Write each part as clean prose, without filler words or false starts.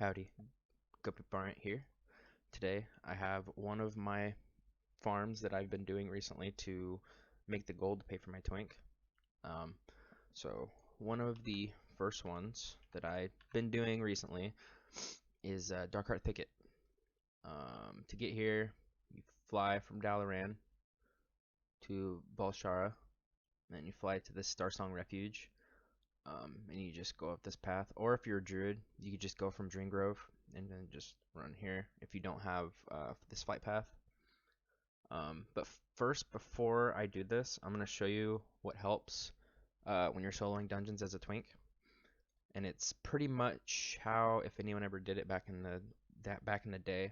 Howdy, Gobebryant here. Today I have one of my farms that I've been doing recently to make the gold to pay for my twink. Um, so one of the first ones that I've been doing recently is Darkheart Thicket. To get here, you fly from Dalaran to Balshara, and then you fly to the Starsong Refuge, and you just go up this path. Or if you're a druid, you could just go from Dreamgrove and then just run here if you don't have this flight path. But first, before I do this, I'm going to show you what helps when you're soloing dungeons as a twink. And it's pretty much how, if anyone ever did it back in the day,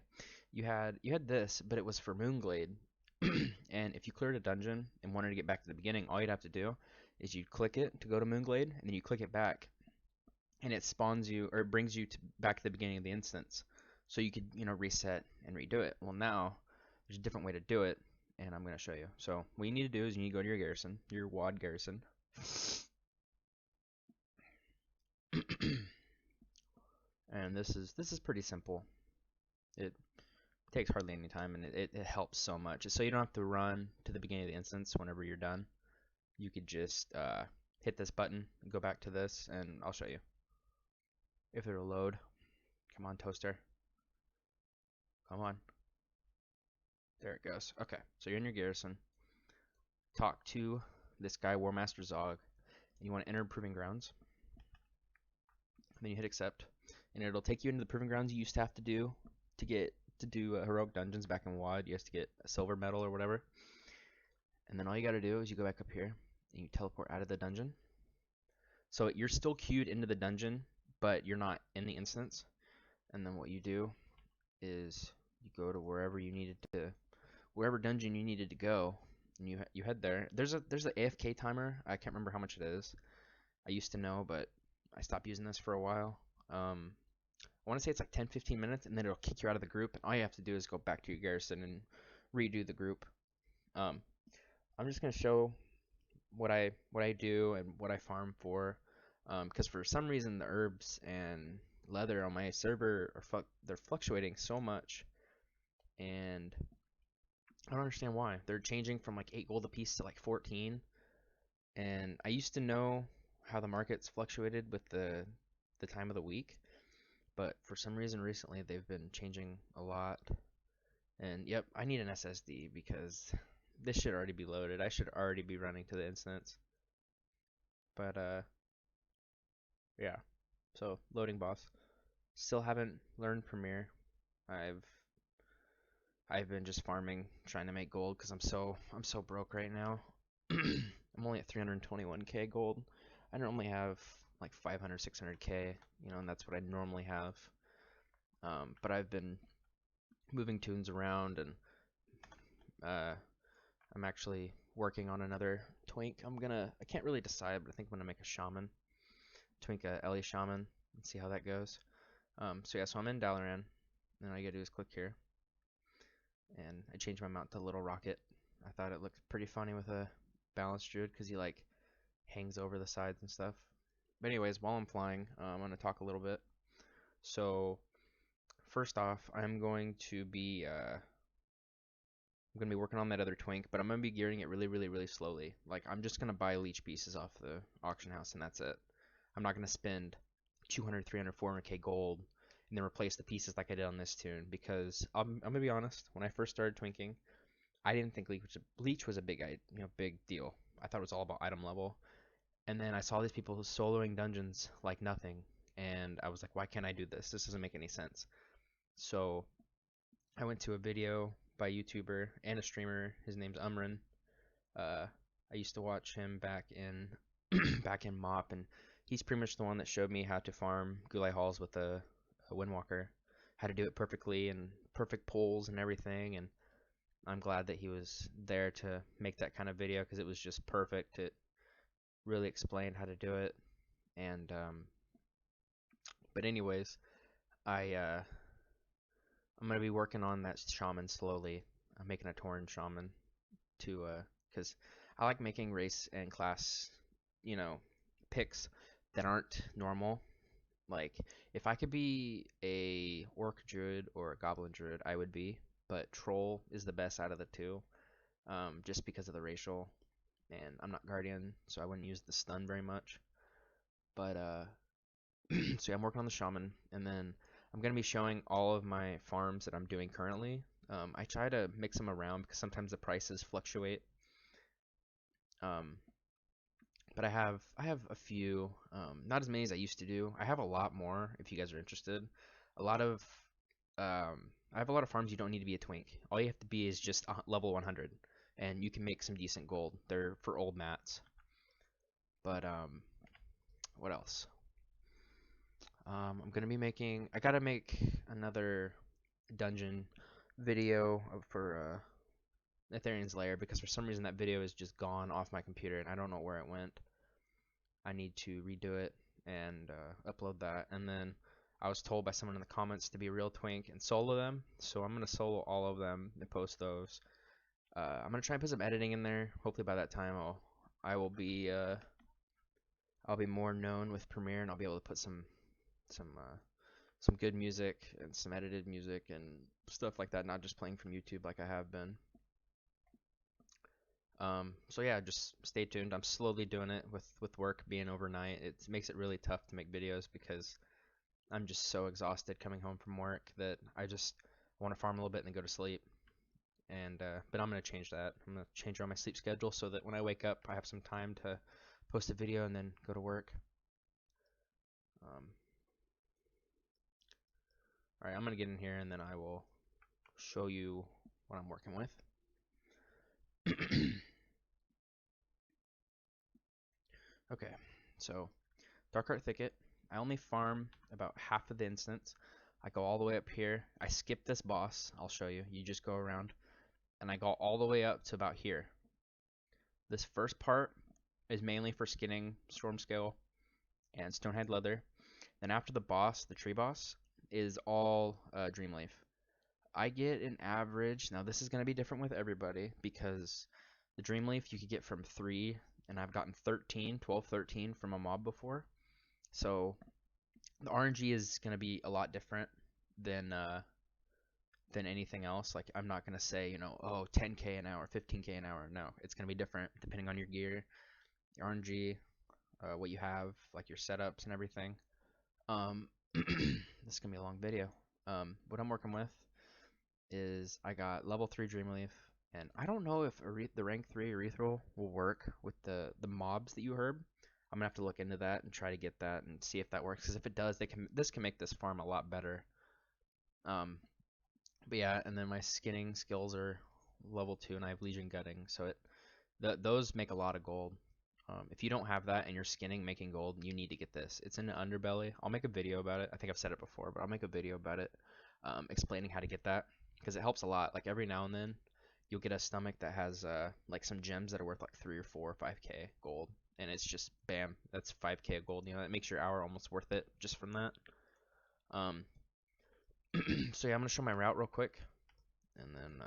you had this, but it was for Moonglade. And if you cleared a dungeon and wanted to get back to the beginning, all you'd have to do is you'd click it to go to Moonglade, and then you click it back, and it spawns you, or it brings you back to the beginning of the instance. So you could, reset and redo it. Well, now there's a different way to do it, and I'm going to show you. So what you need to do is you need to go to your garrison, your WAD garrison. And this is pretty simple. It takes hardly any time, and it helps so much. So you don't have to run to the beginning of the instance whenever you're done. You could just hit this button, go back to this, and I'll show you. If it'll load. Come on, toaster. Come on. There it goes. Okay, so you're in your garrison. Talk to this guy, Warmaster Zog, and you want to enter Proving Grounds. And then you hit accept, and it'll take you into the Proving Grounds you used to have to do to do heroic dungeons back in WoD. You used to get a silver medal or whatever. And then all you got to do is you go back up here and you teleport out of the dungeon. So you're still queued into the dungeon, but you're not in the instance. And then what you do is you go to wherever dungeon you needed to go, and you head there. There's an AFK timer. I can't remember how much it is. I used to know, but I stopped using this for a while. I want to say it's like 10-15 minutes, and then it'll kick you out of the group, and all you have to do is go back to your garrison and redo the group. I'm just gonna show what I do and what I farm for, because for some reason the herbs and leather on my server they're fluctuating so much, and I don't understand why. They're changing from like 8 gold a piece to like 14, and I used to know how the markets fluctuated with the time of the week, but for some reason recently they've been changing a lot. And yep, I need an SSD because this should already be loaded. I should already be running to the instance. But yeah. So loading boss. Still haven't learned Premiere. I've I've been just farming, trying to make gold because I'm so broke right now. I'm only at 321k gold. I normally have like 500, 600k, and that's what I normally have. But I've been moving tunes around, and I'm actually working on another twink. I can't really decide, but I think I'm gonna make a shaman, twink a Ellie shaman, and see how that goes. So yeah, so I'm in Dalaran, and all you gotta do is click here, and I changed my mount to Little Rocket. I thought it looked pretty funny with a balanced druid because he like hangs over the sides and stuff. But anyways, while I'm flying, I'm gonna talk a little bit. So first off, I'm gonna be working on that other twink, but I'm gonna be gearing it really, really, really slowly. Like I'm just gonna buy leech pieces off the auction house, and that's it. I'm not gonna spend 200, 300, 400k gold and then replace the pieces like I did on this tune, because I'm gonna be honest. When I first started twinking, I didn't think leech was a big deal. I thought it was all about item level, and then I saw these people soloing dungeons like nothing, and I was like, why can't I do this? This doesn't make any sense. So I went to a video by a YouTuber and a streamer. His name's Umran. Uh, I used to watch him back in back in MOP, and he's pretty much the one that showed me how to farm Gulai Halls with a Windwalker, how to do it perfectly and perfect pulls and everything. And I'm glad that he was there to make that kind of video because it was just perfect. It really explained how to do it. And but anyways, I I'm gonna be working on that shaman slowly. I'm making a Tauren shaman to because I like making race and class, you know, picks that aren't normal. Like, if I could be a orc druid or a goblin druid, I would be. But troll is the best out of the two, just because of the racial. And I'm not guardian, so I wouldn't use the stun very much. But so yeah, I'm working on the shaman, and then I'm gonna be showing all of my farms that I'm doing currently. I try to mix them around because sometimes the prices fluctuate. Um, but I have a few, not as many as I used to do. I have a lot more if you guys are interested. A lot of I have a lot of farms you don't need to be a twink. All you have to be is just level 100, and you can make some decent gold. They're for old mats. But what else? I'm gonna be making. I gotta make another dungeon video for Ethereum's Lair because for some reason that video is just gone off my computer and I don't know where it went. I need to redo it and upload that. And then I was told by someone in the comments to be a real twink and solo them, so I'm gonna solo all of them and post those. I'm gonna try and put some editing in there. Hopefully by that time I will be I'll be more known with Premiere and I'll be able to put some some good music and some edited music and stuff like that, not just playing from YouTube like I have been. So yeah, just stay tuned. I'm slowly doing it with work being overnight. It makes it really tough to make videos because I'm just so exhausted coming home from work that I just want to farm a little bit and then go to sleep. And but I'm gonna change that. I'm gonna change around my sleep schedule so that when I wake up, I have some time to post a video and then go to work. Um, all right, I'm gonna get in here and then I will show you what I'm working with. Okay, so Dark Art Thicket. I only farm about half of the instance. I go all the way up here. I skip this boss. I'll show you. You just go around. And I go all the way up to about here. This first part is mainly for skinning stormscale and Stonehide leather. Then after the boss, the tree boss, is all Dreamleaf. I get an average. Now this is going to be different with everybody because the Dreamleaf you could get from 3, and I've gotten 13, 12, 13 from a mob before. So the RNG is going to be a lot different than anything else. Like I'm not going to say, oh, 10k an hour, 15k an hour. No, it's going to be different depending on your gear, your RNG, what you have, like your setups and everything. This is going to be a long video. What I'm working with is I got level 3 Dreamleaf, and I don't know if the rank 3 Erythral will work with the mobs that you herb. I'm gonna have to look into that and try to get that and see if that works. Because if it does, this can make this farm a lot better. But yeah, and then my skinning skills are level 2, and I have Legion Gutting, so those make a lot of gold. If you don't have that and you're skinning making gold, you need to get this. It's in the underbelly. I'll make a video about it. I think I've said it before, but I'll make a video about it, explaining how to get that because it helps a lot. Like every now and then, you'll get a stomach that has like some gems that are worth like 3 or 4 or 5k gold, and it's just bam, that's 5k of gold. That makes your hour almost worth it just from that. So yeah, I'm gonna show my route real quick, and then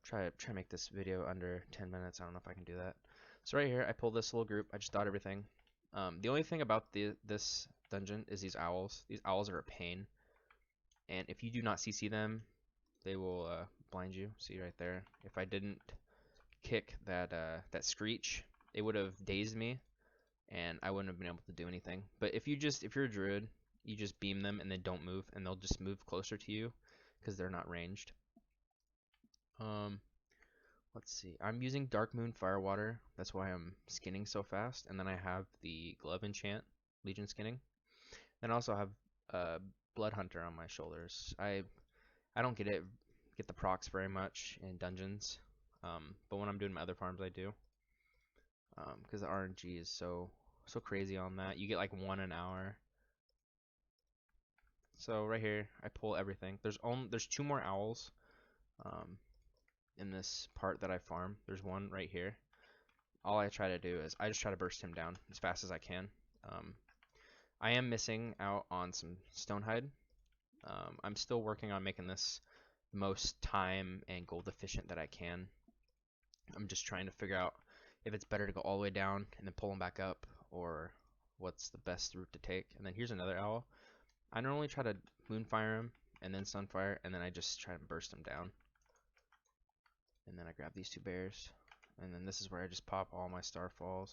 try to make this video under 10 minutes. I don't know if I can do that. So right here, I pulled this little group. I just dot everything. The only thing about this dungeon is these owls. These owls are a pain, and if you do not CC them, they will blind you. See right there. If I didn't kick that screech, it would have dazed me, and I wouldn't have been able to do anything. But if you're a druid, you just beam them and they don't move, and they'll just move closer to you because they're not ranged. Let's see. I'm using Dark Moon Firewater. That's why I'm skinning so fast. And then I have the Glove Enchant, Legion Skinning. Then I also have Blood Hunter on my shoulders. I don't get the procs very much in dungeons, but when I'm doing my other farms, I do. Because the RNG is so crazy on that. You get like 1 an hour. So right here, I pull everything. There's 2 more owls. In this part that I farm. There's one right here. All I try to do is I just try to burst him down as fast as I can. I am missing out on some Stonehide. I'm still working on making this the most time and gold efficient that I can. I'm just trying to figure out if it's better to go all the way down and then pull them back up or what's the best route to take. And then here's another owl. I normally try to moonfire him and then sunfire, and then I just try to burst him down. And then I grab these two bears, and then this is where I just pop all my starfalls.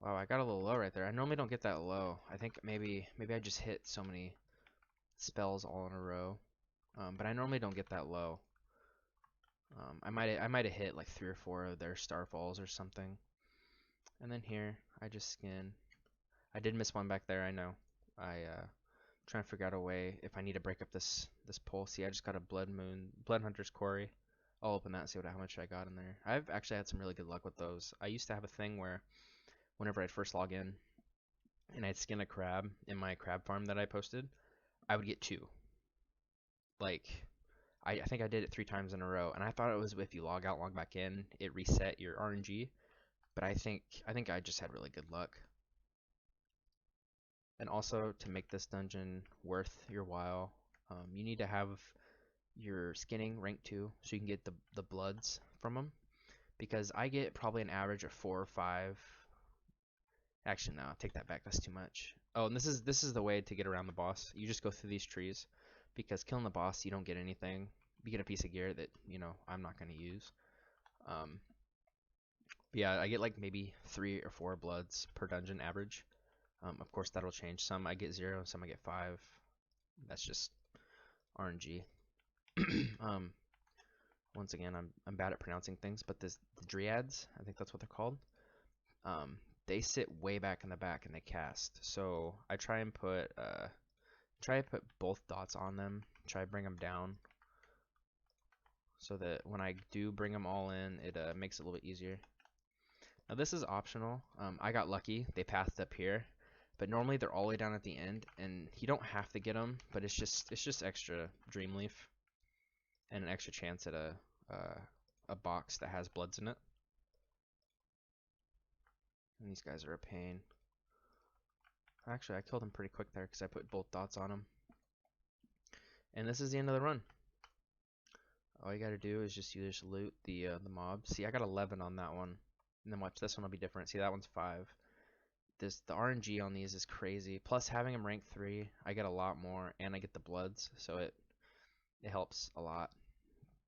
Wow, I got a little low right there. I normally don't get that low. I think maybe I just hit so many spells all in a row, but I normally don't get that low. I might have hit like 3 or 4 of their starfalls or something. And then here I just skin. I did miss one back there. I know. Trying to figure out a way if I need to break up this pole. See, I just got a blood hunter's quarry. I'll open that and see how much I got in there. I've actually had some really good luck with those. I used to have a thing where whenever I'd first log in and I'd skin a crab in my crab farm that I posted, I would get 2. Like, I think I did it 3 times in a row, and I thought it was if you log out, log back in, it reset your RNG. But I think I just had really good luck. And also, to make this dungeon worth your while, you need to have your skinning rank 2 so you can get the bloods from them. Because I get probably an average of 4 or 5. Actually, no, take that back. That's too much. Oh, and this is the way to get around the boss. You just go through these trees, because killing the boss, you don't get anything. You get a piece of gear that I'm not going to use. But yeah, I get like maybe 3 or 4 bloods per dungeon average. Of course, that'll change. Some I get 0, some I get 5. That's just RNG. Once again, I'm bad at pronouncing things, but the dryads, I think that's what they're called. They sit way back in the back and they cast. So I try and put both dots on them. Try to bring them down, so that when I do bring them all in, it makes it a little bit easier. Now this is optional. I got lucky; they pathed up here, but normally they're all the way down at the end, and you don't have to get them. But it's just extra Dreamleaf and an extra chance at a box that has bloods in it. And these guys are a pain. Actually, I killed him pretty quick there because I put both dots on him. And this is the end of the run. All you gotta do is just loot the mob. See, I got 11 on that one. And then watch, this one will be different. See, that one's 5. The RNG on these is crazy. Plus, having them rank 3, I get a lot more, and I get the bloods, so it helps a lot.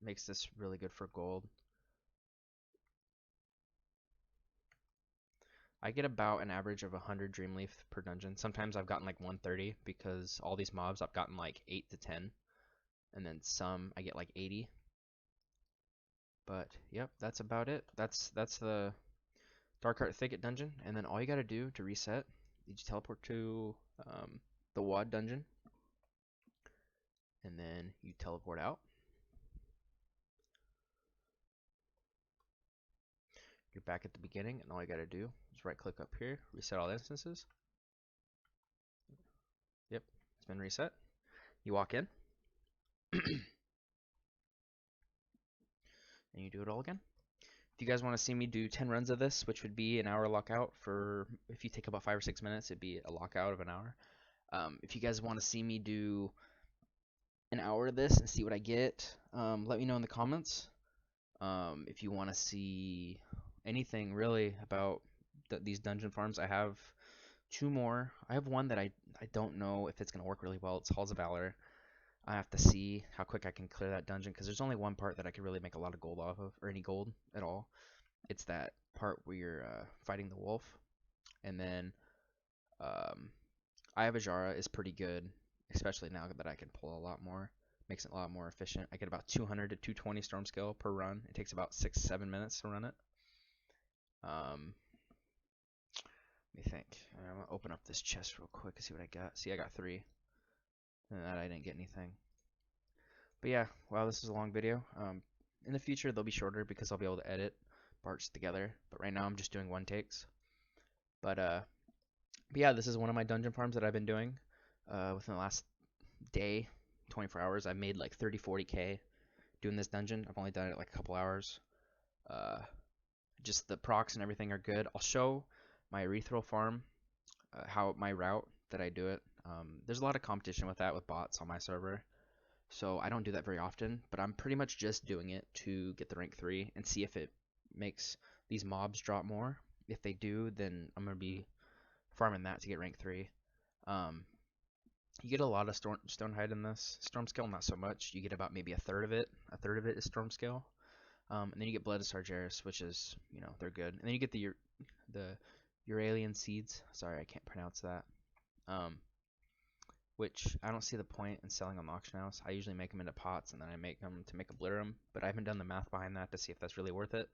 Makes this really good for gold. I get about an average of 100 Dreamleaf per dungeon. Sometimes I've gotten like 130 because all these mobs I've gotten like 8 to 10. And then some I get like 80. But yep, that's about it. That's the Darkheart Thicket dungeon. And then all you gotta do to reset, you just teleport to the WAD dungeon. And then you teleport out. You're back at the beginning, and all you gotta do is right click up here, reset all instances. Yep, it's been reset. You walk in, and you do it all again. If you guys want to see me do 10 runs of this, which would be an hour lockout for, if you take about 5 or 6 minutes, it'd be a lockout of an hour. If you guys want to see me do an hour of this and see what I get, let me know in the comments. If you want to see anything really about these dungeon farms, I have 2 more. I have one that I don't know if it's going to work really well. It's Halls of Valor. I have to see how quick I can clear that dungeon, because there's only one part that I could really make a lot of gold off of, or any gold at all. It's that part where you're fighting the wolf. And then Eye of Ajara is pretty good, especially now that I can pull a lot more. Makes it a lot more efficient. I get about 200 to 220 storm scale per run. It takes about 6-7 minutes to run it. Let me think. I'm gonna open up this chest real quick and see what I got. See, I got 3. And that I didn't get anything. But yeah, wow, this is a long video. In the future, they'll be shorter because I'll be able to edit parts together. But right now, I'm just doing 1 takes. But yeah, this is one of my dungeon farms that I've been doing. Within the last day, 24 hours, I made like 30-40k doing this dungeon. I've only done it like a couple hours. Just the procs and everything are good. I'll show my erythral farm, how my route that I do it. There's a lot of competition with that with bots on my server, so I don't do that very often, but I'm pretty much just doing it to get the rank 3 and see if it makes these mobs drop more. If they do, then I'm going to be farming that to get rank 3. Um, you get a lot of Stonehide in this. Stormscale, not so much. You get about maybe a third of it. A third of it is Stormscale. And then you get Blood of Sargeras, which is, they're good. And then you get the Euralian seeds. Sorry, I can't pronounce that. Um, which I don't see the point in selling on the auction house. I usually make them into pots and then I make them to make obliterum, but I haven't done the math behind that to see if that's really worth it.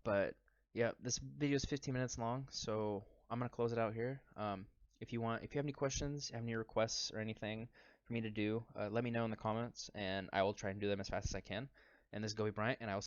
But yeah, this video is 15 minutes long, so I'm gonna close it out here. If you have any questions, have any requests or anything for me to do, let me know in the comments, and I will try and do them as fast as I can. And this is Gobebryant, and I will